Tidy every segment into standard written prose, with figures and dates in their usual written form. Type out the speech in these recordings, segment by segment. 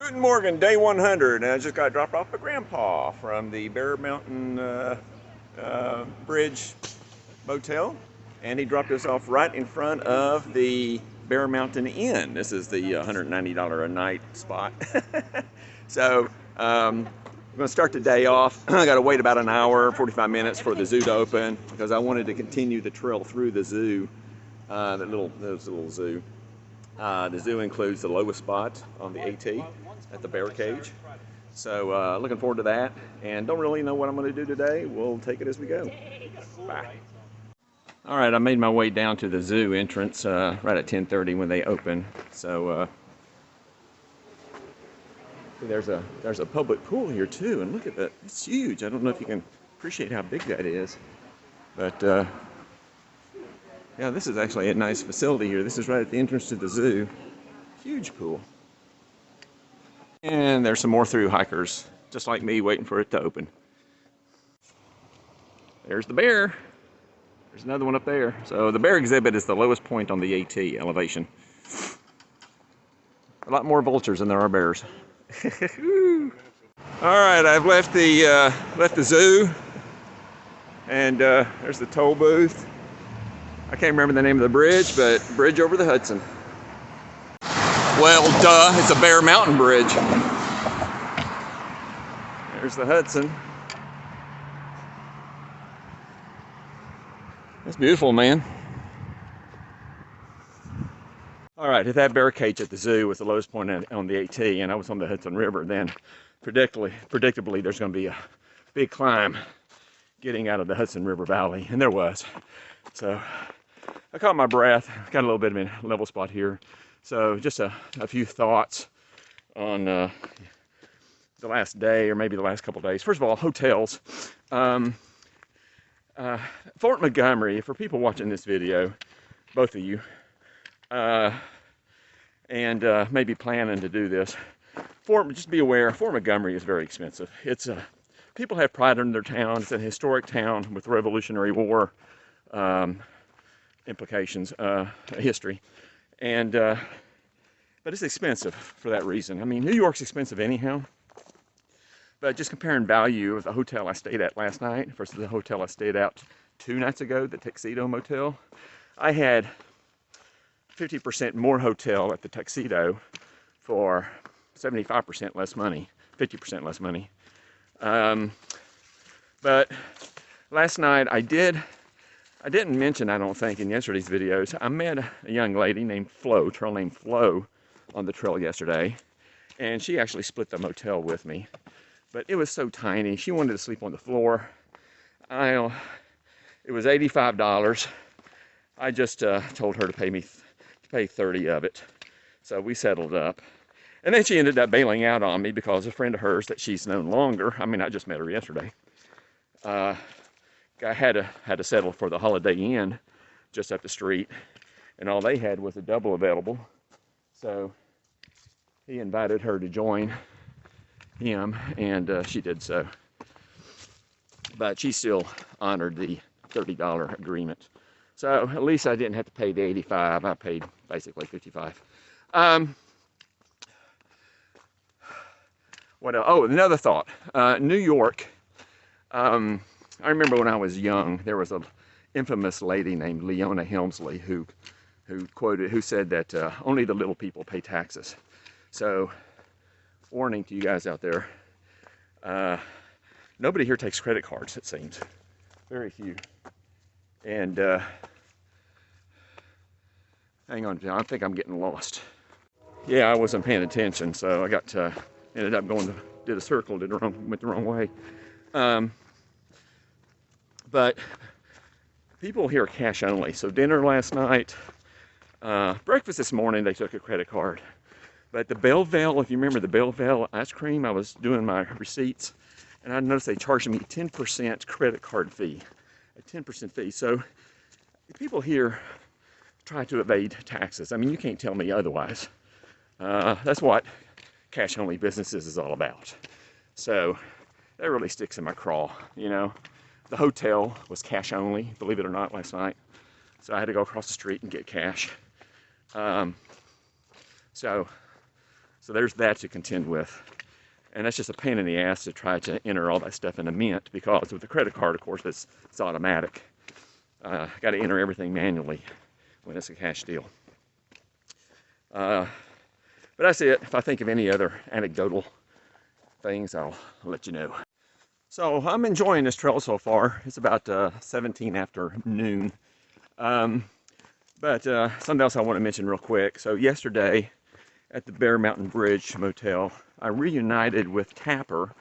Guten Morgen, day 100, and I just got dropped off by Grandpa from the Bear Mountain Bridge Motel, and he dropped us off right in front of the Bear Mountain Inn. This is the $190 a night spot. So I'm going to start the day off. I got to wait about an hour, 45 minutes for the zoo to open because I wanted to continue the trail through the zoo, this little zoo. The zoo includes the lowest spot on the AT at the bear cage. So looking forward to that, and don't really know what I'm going to do today. We'll take it as we go. Bye. All right, I made my way down to the zoo entrance right at 10:30 when they open. So there's a public pool here too, and look at that. It's huge. I don't know if you can appreciate how big that is, but yeah, this is actually a nice facility here. This is right at the entrance to the zoo. Huge pool. And there's some more thru-hikers, just like me, waiting for it to open. There's the bear. There's another one up there. So the bear exhibit is the lowest point on the AT elevation. A lot more vultures than there are bears. All right, I've left the zoo, and there's the toll booth. I can't remember the name of the bridge, but bridge over the Hudson. Well, duh, it's a Bear Mountain Bridge. There's the Hudson. That's beautiful, man. All right, if that bear cage at the zoo was the lowest point on the AT, and I was on the Hudson River, then predictably there's going to be a big climb getting out of the Hudson River Valley, and there was. So I caught my breath, got a little bit of a level spot here. So just a few thoughts on the last day, or maybe the last couple days. First of all, hotels. Fort Montgomery, for people watching this video, both of you, and maybe planning to do this, just be aware, Fort Montgomery is very expensive. It's people have pride in their town. It's a historic town with Revolutionary War implications, history, and but it's expensive for that reason. I mean, New York's expensive anyhow, but just comparing value of the hotel I stayed at last night versus the hotel I stayed at 2 nights ago, the Tuxedo Motel, I had 50% more hotel at the Tuxedo for 75% less money, 50% less money. But last night I didn't mention, I don't think, in yesterday's videos, I met a young lady named Flo, trail named Flo, on the trail yesterday, and she actually split the motel with me. But it was so tiny. She wanted to sleep on the floor. It was $85. I just told her to pay 30 of it. So we settled up. And then she ended up bailing out on me because a friend of hers that she's known longer, I mean, I just met her yesterday, I had to settle for the Holiday Inn just up the street, and all they had was a double available. So he invited her to join him, and she did so. But she still honored the $30 agreement. So at least I didn't have to pay the $85. I paid basically $55. What else? Oh, another thought. New York. I remember when I was young, there was an infamous lady named Leona Helmsley who said that only the little people pay taxes. So, warning to you guys out there, nobody here takes credit cards, it seems. Very few. And hang on, John, I think I'm getting lost. Yeah, I wasn't paying attention, so I ended up did a circle, went the wrong way. But people here are cash only. So dinner last night, breakfast this morning, they took a credit card. But the Belleville, if you remember the Belleville ice cream, I was doing my receipts, and I noticed they charged me a 10% credit card fee, a 10% fee. So people here try to evade taxes. I mean, you can't tell me otherwise. That's what cash only businesses is all about. So that really sticks in my craw, you know. The hotel was cash only, believe it or not, last night. So I had to go across the street and get cash. So So there's that to contend with. And that's just a pain in the ass to try to enter all that stuff in a Mint, because with the credit card, of course, it's automatic. Got to enter everything manually when it's a cash deal. But that's it. If I think of any other anecdotal things, I'll let you know. So I'm enjoying this trail so far. It's about 17 after noon. But something else I want to mention real quick. So yesterday at the Bear Mountain Bridge Motel, I reunited with Tapper,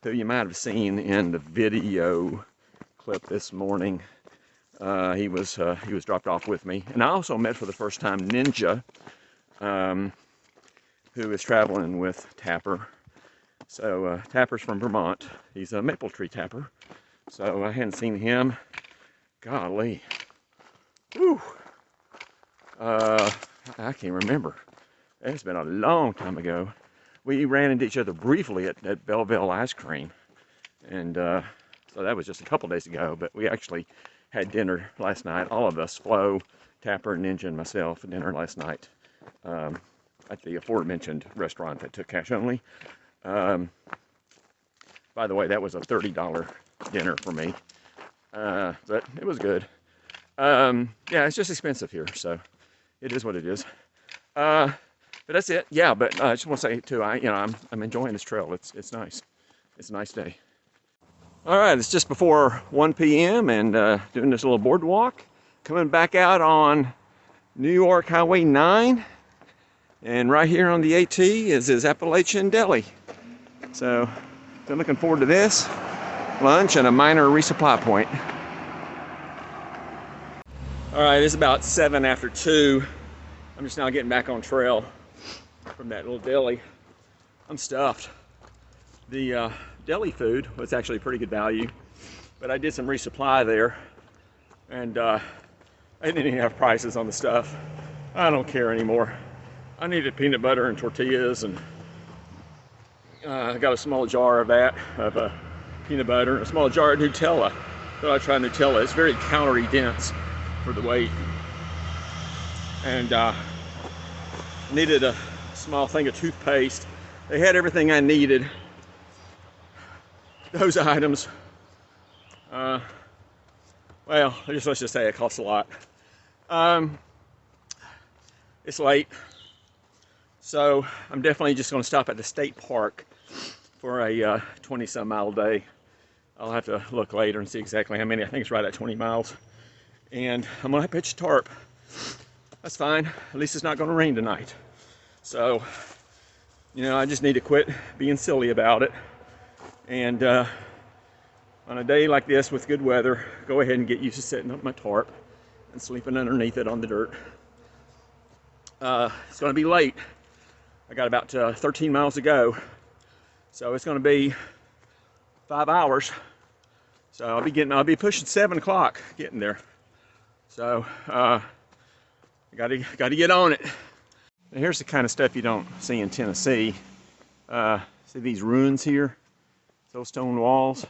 who you might have seen in the video clip this morning. He was dropped off with me. And I also met for the first time Ninja, who is traveling with Tapper. So Tapper's from Vermont. He's a maple tree tapper. So I hadn't seen him. Golly. Whew. I can't remember. It's been a long time ago. We ran into each other briefly at Belleville Ice Cream. And so that was just a couple days ago. But we actually had dinner last night. All of us, Flo, Tapper, Ninja, and myself, had dinner last night at the aforementioned restaurant that took cash only. By the way, that was a $30 dinner for me, but it was good. Yeah, it's just expensive here, so it is what it is. But that's it. Yeah, but I just want to say too, I'm enjoying this trail. It's nice. It's a nice day. All right, it's just before 1 p.m. and doing this little boardwalk, coming back out on New York Highway 9, and right here on the AT is Appalachian Deli. So, been looking forward to this, lunch, and a minor resupply point. All right, it's about 7 after 2. I'm just now getting back on trail from that little deli. I'm stuffed. The deli food was actually pretty good value, but I did some resupply there, and I didn't even have prices on the stuff. I don't care anymore. I needed peanut butter and tortillas, and I got a small jar of that, of peanut butter, and a small jar of Nutella. So I tried Nutella. It's very calorie dense for the weight. And needed a small thing of toothpaste. They had everything I needed. Those items, well, let's just say it costs a lot. It's late. So I'm definitely just going to stop at the state park for a 20-some mile day. I'll have to look later and see exactly how many. I think it's right at 20 miles. And I'm going to pitch a tarp. That's fine. At least it's not going to rain tonight. So, I just need to quit being silly about it. And on a day like this with good weather, go ahead and get used to setting up my tarp and sleeping underneath it on the dirt. It's going to be late. I got about 13 miles to go, so it's going to be 5 hours. So I'll be pushing 7 o'clock getting there. So I got to get on it. Now here's the kind of stuff you don't see in Tennessee. See these ruins here, those stone walls.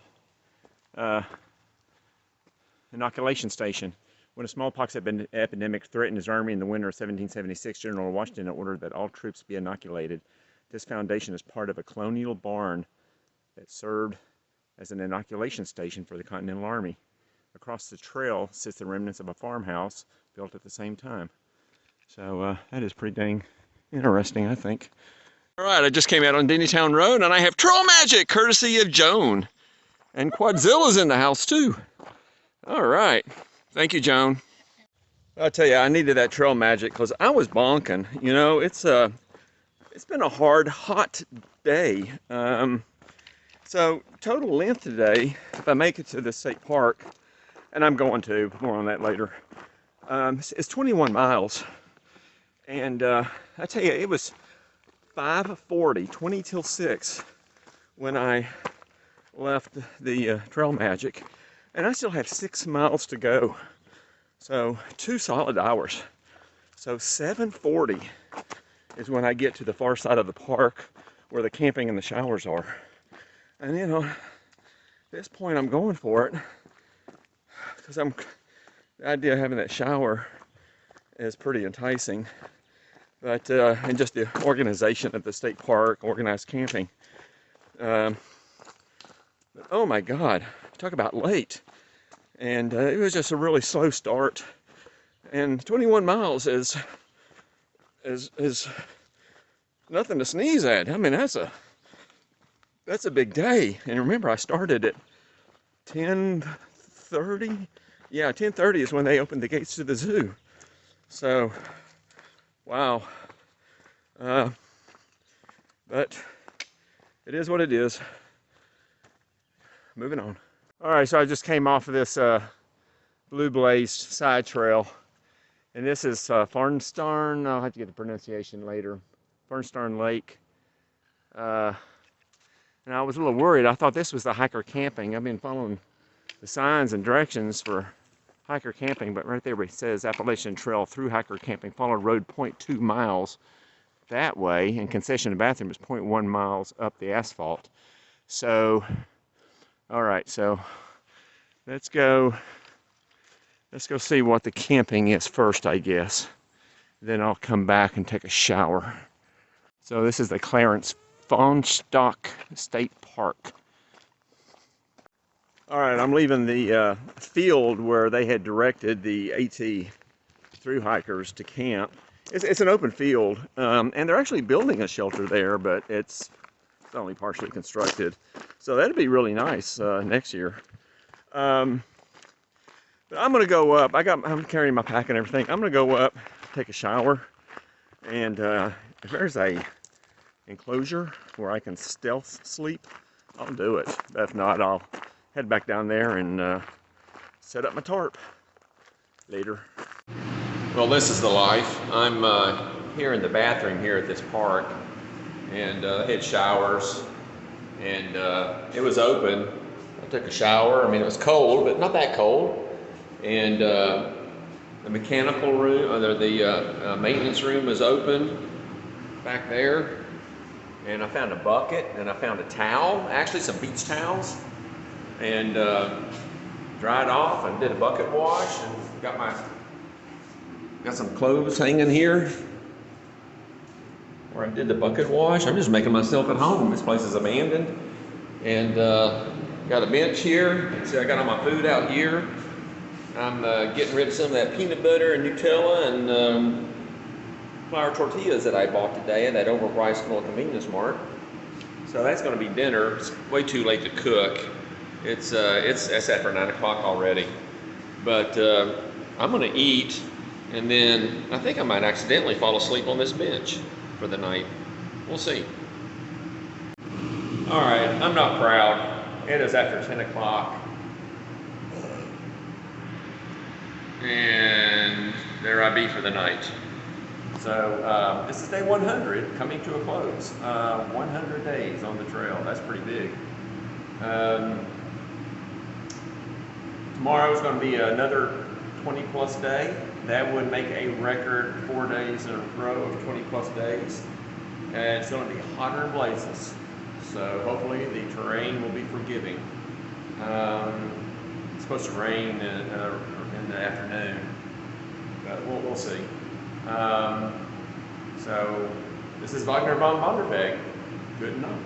Inoculation Station. When a smallpox epidemic threatened his army in the winter of 1776, General Washington ordered that all troops be inoculated. This foundation is part of a colonial barn that served as an inoculation station for the Continental Army. Across the trail sits the remnants of a farmhouse built at the same time. So that is pretty dang interesting, I think. All right, I just came out on Dennytown Road, and I have trail magic, courtesy of Joan. And Quadzilla's in the house, too. All right. Thank you, Joan. I'll tell you, I needed that trail magic because I was bonking. It's been a hard, hot day. So total length today, if I make it to the state park, and I'm going to, more on that later, it's 21 miles. And I tell you, it was 5:40, 20 till 6 when I left the trail magic. And I still have 6 miles to go. So 2 solid hours. So 7:40 is when I get to the far side of the park where the camping and the showers are. And at this point I'm going for it. Because the idea of having that shower is pretty enticing. but and just the organization of the state park, organized camping. But oh my God, talk about late. And it was just a really slow start. And 21 miles is nothing to sneeze at. I mean, that's a big day. And remember, I started at 10:30. Yeah, 10:30 is when they opened the gates to the zoo. So, wow. But it is what it is. Moving on. All right, so I just came off of this blue blazed side trail, and this is Fawnstock. I'll have to get the pronunciation later. Fawnstock Lake. And I was a little worried. I thought this was the hiker camping. I've been following the signs and directions for hiker camping, but right there where it says Appalachian Trail through hiker camping, follow road 0.2 miles that way, and concession and bathroom is 0.1 miles up the asphalt. So, all right, so let's go see what the camping is first, I guess. Then I'll come back and take a shower. So this is the Clarence Fahnestock State Park. All right, I'm leaving the field where they had directed the AT through hikers to camp. It's an open field, and they're actually building a shelter there, but it's only partially constructed. So that'd be really nice next year. But I'm gonna go up. I'm carrying my pack and everything. I'm gonna go up, take a shower, and if there's a enclosure where I can stealth sleep, I'll do it. If not, I'll head back down there and set up my tarp later. Well, this is the life. I'm here in the bathroom here at this park, and they had showers, and it was open. I took a shower. I mean, it was cold, but not that cold. And the mechanical room, or the maintenance room was open back there. And I found a bucket, and I found a towel, actually some beach towels, and dried off and did a bucket wash, and got some clothes hanging here where I did the bucket wash. I'm just making myself at home. This place is abandoned. And got a bench here. See, I got all my food out here. I'm getting rid of some of that peanut butter and Nutella and flour tortillas that I bought today at that overpriced little convenience mart. So that's going to be dinner. It's way too late to cook. It's after 9 o'clock already. But I'm going to eat, and then I think I might accidentally fall asleep on this bench for the night. We'll see. All right, I'm not proud. It is after 10 o'clock. And there I be for the night. So this is day 100 coming to a close. 100 days on the trail. That's pretty big. Tomorrow is going to be another 20 plus day. That would make a record 4 days in a row of 20 plus days. And it's going to be hotter than blazes. So hopefully the terrain will be forgiving. It's supposed to rain in the afternoon, but we'll see. So this is Wagner von Vonderbeck. Good enough.